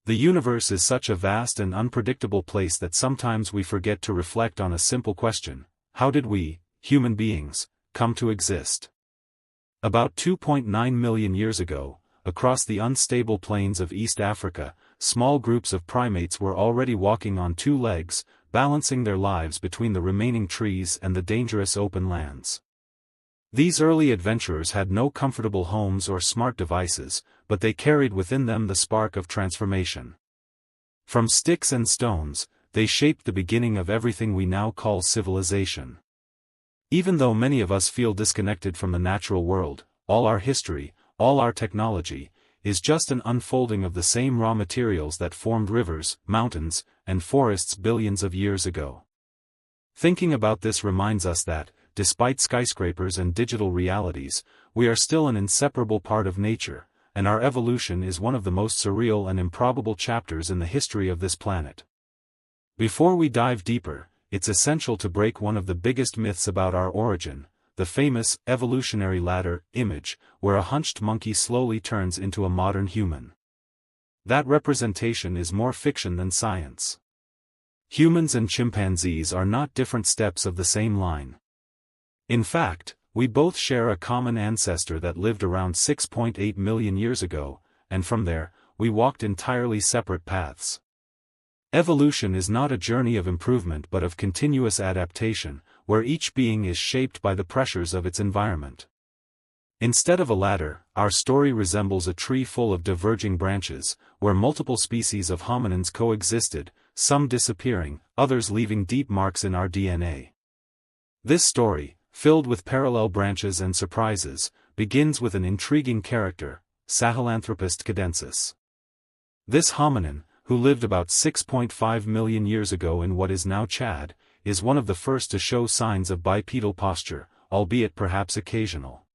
The universe is such a vast and unpredictable place that sometimes we forget to reflect on a simple question: how did we, human beings, come to exist? About 2.9 million years ago, across the unstable plains of East Africa, small groups of primates were already walking on two legs, balancing their lives between the remaining trees and the dangerous open lands. These early adventurers had no comfortable homes or smart devices, but they carried within them the spark of transformation. From sticks and stones, they shaped the beginning of everything we now call civilization. Even though many of us feel disconnected from the natural world, all our history, all our technology, is just an unfolding of the same raw materials that formed rivers, mountains, and forests billions of years ago. Thinking about this reminds us that, despite skyscrapers and digital realities, we are still an inseparable part of nature, and our evolution is one of the most surreal and improbable chapters in the history of this planet. Before we dive deeper, it's essential to break one of the biggest myths about our origin, the famous evolutionary ladder image, where a hunched monkey slowly turns into a modern human. That representation is more fiction than science. Humans and chimpanzees are not different steps of the same line. In fact, we both share a common ancestor that lived around 6.8 million years ago, and from there, we walked entirely separate paths. Evolution is not a journey of improvement but of continuous adaptation, where each being is shaped by the pressures of its environment. Instead of a ladder, our story resembles a tree full of diverging branches, where multiple species of hominins coexisted, some disappearing, others leaving deep marks in our DNA. This story, filled with parallel branches and surprises, begins with an intriguing character, Sahelanthropus cadensis. This hominin, who lived about 6.5 million years ago in what is now Chad, is one of the first to show signs of bipedal posture, albeit perhaps occasional.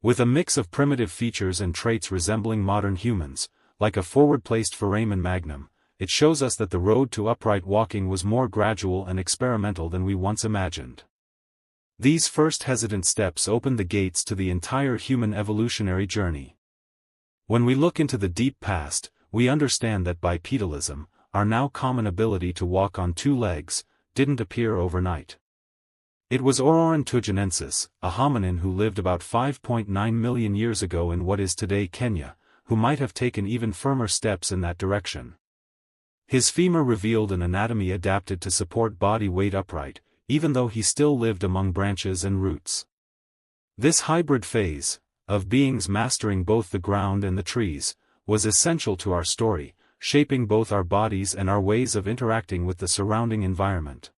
With a mix of primitive features and traits resembling modern humans, like a forward-placed foramen magnum, it shows us that the road to upright walking was more gradual and experimental than we once imagined. These first hesitant steps opened the gates to the entire human evolutionary journey. When we look into the deep past, we understand that bipedalism, our now common ability to walk on two legs, didn't appear overnight. It was Ororuntujanensis, a hominin who lived about 5.9 million years ago in what is today Kenya, who might have taken even firmer steps in that direction. His femur revealed an anatomy adapted to support body weight upright, even though he still lived among branches and roots. This hybrid phase, of beings mastering both the ground and the trees, was essential to our story, shaping both our bodies and our ways of interacting with the surrounding environment.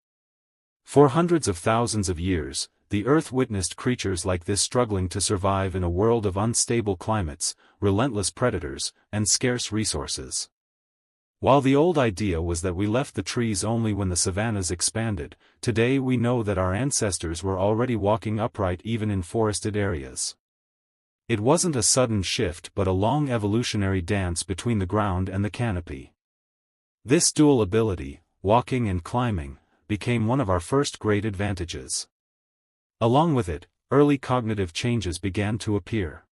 For hundreds of thousands of years, the Earth witnessed creatures like this struggling to survive in a world of unstable climates, relentless predators, and scarce resources. While the old idea was that we left the trees only when the savannas expanded, today we know that our ancestors were already walking upright even in forested areas. It wasn't a sudden shift but a long evolutionary dance between the ground and the canopy. This dual ability, walking and climbing, became one of our first great advantages. Along with it, early cognitive changes began to appear.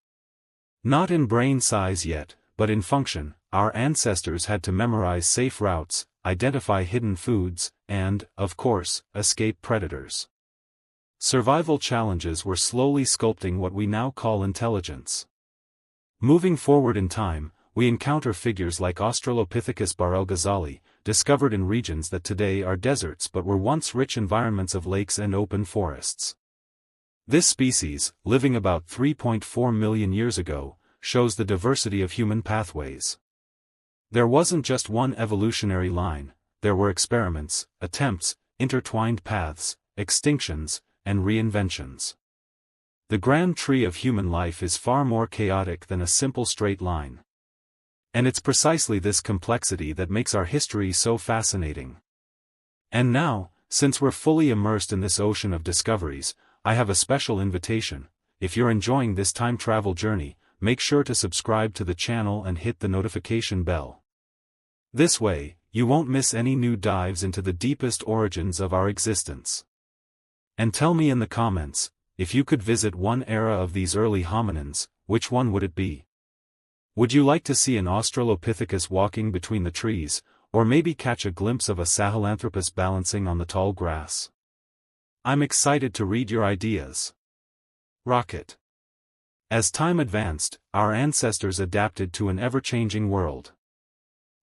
Not in brain size yet, but in function, our ancestors had to memorize safe routes, identify hidden foods, and, of course, escape predators. Survival challenges were slowly sculpting what we now call intelligence. Moving forward in time, we encounter figures like Australopithecus barel-ghazali, discovered in regions that today are deserts but were once rich environments of lakes and open forests. This species, living about 3.4 million years ago, shows the diversity of human pathways. There wasn't just one evolutionary line, there were experiments, attempts, intertwined paths, extinctions, and reinventions. The grand tree of human life is far more chaotic than a simple straight line. And it's precisely this complexity that makes our history so fascinating. And now, since we're fully immersed in this ocean of discoveries, I have a special invitation. If you're enjoying this time travel journey, make sure to subscribe to the channel and hit the notification bell. This way, you won't miss any new dives into the deepest origins of our existence. And tell me in the comments, if you could visit one era of these early hominins, which one would it be? Would you like to see an Australopithecus walking between the trees, or maybe catch a glimpse of a Sahelanthropus balancing on the tall grass? I'm excited to read your ideas. Rocket. As time advanced, our ancestors adapted to an ever-changing world.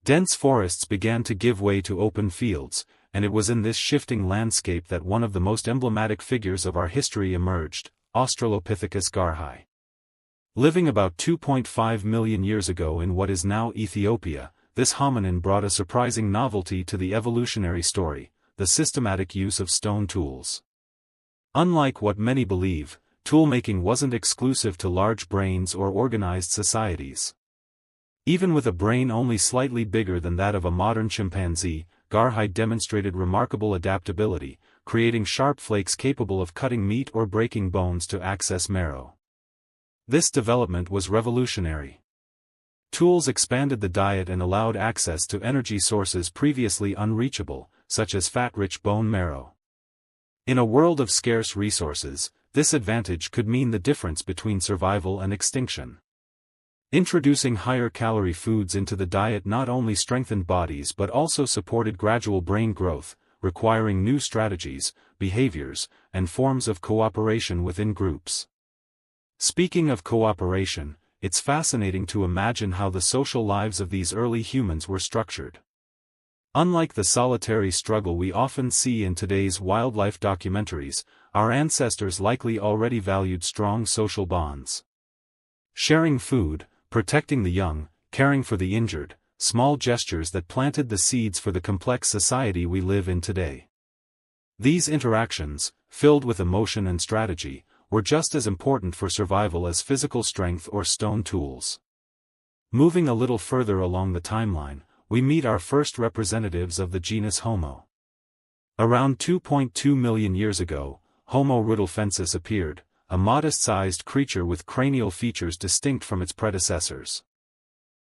Dense forests began to give way to open fields, and it was in this shifting landscape that one of the most emblematic figures of our history emerged, Australopithecus garhi. Living about 2.5 million years ago in what is now Ethiopia, this hominin brought a surprising novelty to the evolutionary story: the systematic use of stone tools. Unlike what many believe, toolmaking wasn't exclusive to large brains or organized societies. Even with a brain only slightly bigger than that of a modern chimpanzee, garhi demonstrated remarkable adaptability, creating sharp flakes capable of cutting meat or breaking bones to access marrow. This development was revolutionary. Tools expanded the diet and allowed access to energy sources previously unreachable, such as fat-rich bone marrow. In a world of scarce resources, this advantage could mean the difference between survival and extinction. Introducing higher-calorie foods into the diet not only strengthened bodies but also supported gradual brain growth, requiring new strategies, behaviors, and forms of cooperation within groups. Speaking of cooperation, it's fascinating to imagine how the social lives of these early humans were structured. Unlike the solitary struggle we often see in today's wildlife documentaries, our ancestors likely already valued strong social bonds. Sharing food, protecting the young, caring for the injured, small gestures that planted the seeds for the complex society we live in today. These interactions, filled with emotion and strategy, were just as important for survival as physical strength or stone tools. Moving a little further along the timeline, we meet our first representatives of the genus Homo. Around 2.2 million years ago, Homo rudolfensis appeared, a modest-sized creature with cranial features distinct from its predecessors.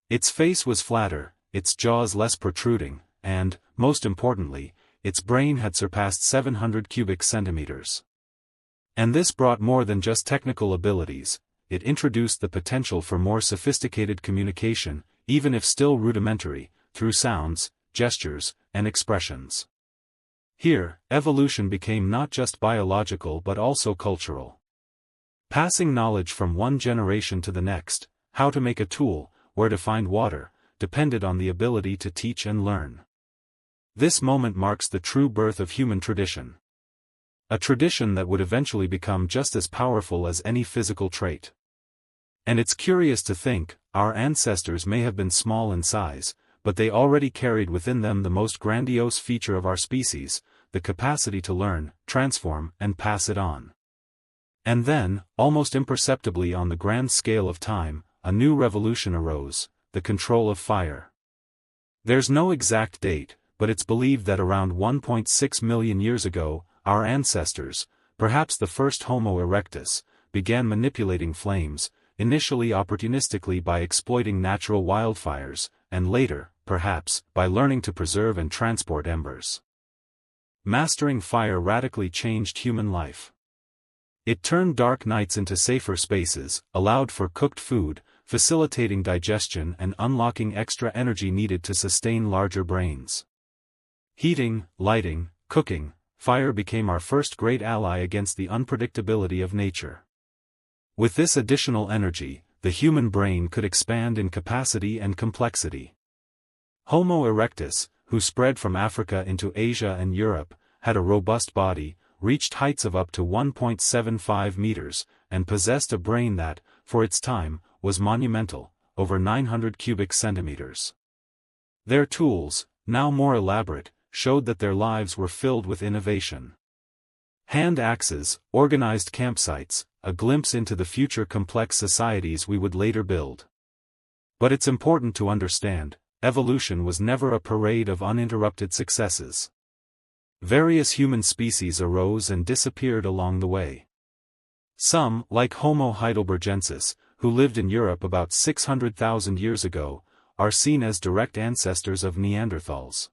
Its face was flatter, its jaws less protruding, and, most importantly, its brain had surpassed 700 cubic centimeters. And this brought more than just technical abilities, it introduced the potential for more sophisticated communication, even if still rudimentary, through sounds, gestures, and expressions. Here, evolution became not just biological but also cultural. Passing knowledge from one generation to the next, how to make a tool, where to find water, depended on the ability to teach and learn. This moment marks the true birth of human tradition. A tradition that would eventually become just as powerful as any physical trait. And it's curious to think, our ancestors may have been small in size, but they already carried within them the most grandiose feature of our species, the capacity to learn, transform, and pass it on. And then, almost imperceptibly on the grand scale of time, a new revolution arose, the control of fire. There's no exact date, but it's believed that around 1.6 million years ago, our ancestors, perhaps the first Homo erectus, began manipulating flames, initially opportunistically by exploiting natural wildfires, and later, perhaps, by learning to preserve and transport embers. Mastering fire radically changed human life. It turned dark nights into safer spaces, allowed for cooked food, facilitating digestion and unlocking extra energy needed to sustain larger brains. Heating, lighting, cooking, fire became our first great ally against the unpredictability of nature. With this additional energy, the human brain could expand in capacity and complexity. Homo erectus, who spread from Africa into Asia and Europe, had a robust body, reached heights of up to 1.75 meters, and possessed a brain that, for its time, was monumental, over 900 cubic centimeters. Their tools, now more elaborate, showed that their lives were filled with innovation. Hand axes, organized campsites, a glimpse into the future complex societies we would later build. But it's important to understand, evolution was never a parade of uninterrupted successes. Various human species arose and disappeared along the way. Some, like Homo heidelbergensis, who lived in Europe about 600,000 years ago, are seen as direct ancestors of Neanderthals.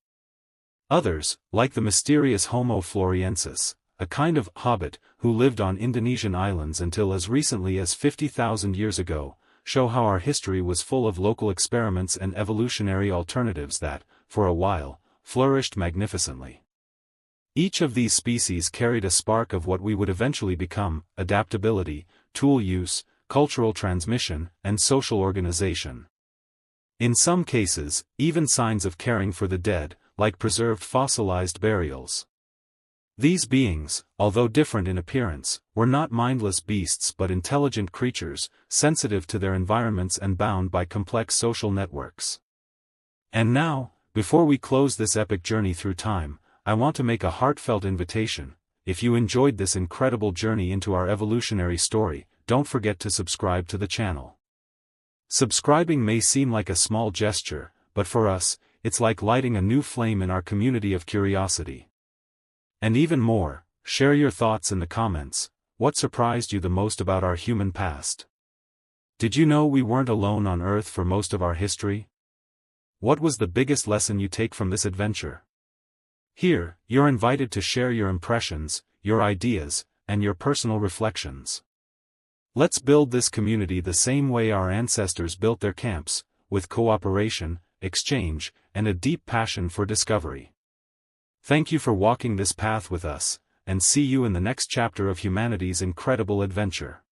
Others, like the mysterious Homo floresiensis, a kind of hobbit who lived on Indonesian islands until as recently as 50,000 years ago, show how our history was full of local experiments and evolutionary alternatives that, for a while, flourished magnificently. Each of these species carried a spark of what we would eventually become: adaptability, tool use, cultural transmission, and social organization. In some cases, even signs of caring for the dead, like preserved fossilized burials. These beings, although different in appearance, were not mindless beasts but intelligent creatures, sensitive to their environments and bound by complex social networks. And now, before we close this epic journey through time, I want to make a heartfelt invitation. If you enjoyed this incredible journey into our evolutionary story, don't forget to subscribe to the channel. Subscribing may seem like a small gesture, but for us, it's like lighting a new flame in our community of curiosity. And even more, share your thoughts in the comments. What surprised you the most about our human past? Did you know we weren't alone on Earth for most of our history? What was the biggest lesson you take from this adventure? Here, you're invited to share your impressions, your ideas, and your personal reflections. Let's build this community the same way our ancestors built their camps, with cooperation, exchange, and a deep passion for discovery. Thank you for walking this path with us, and see you in the next chapter of humanity's incredible adventure.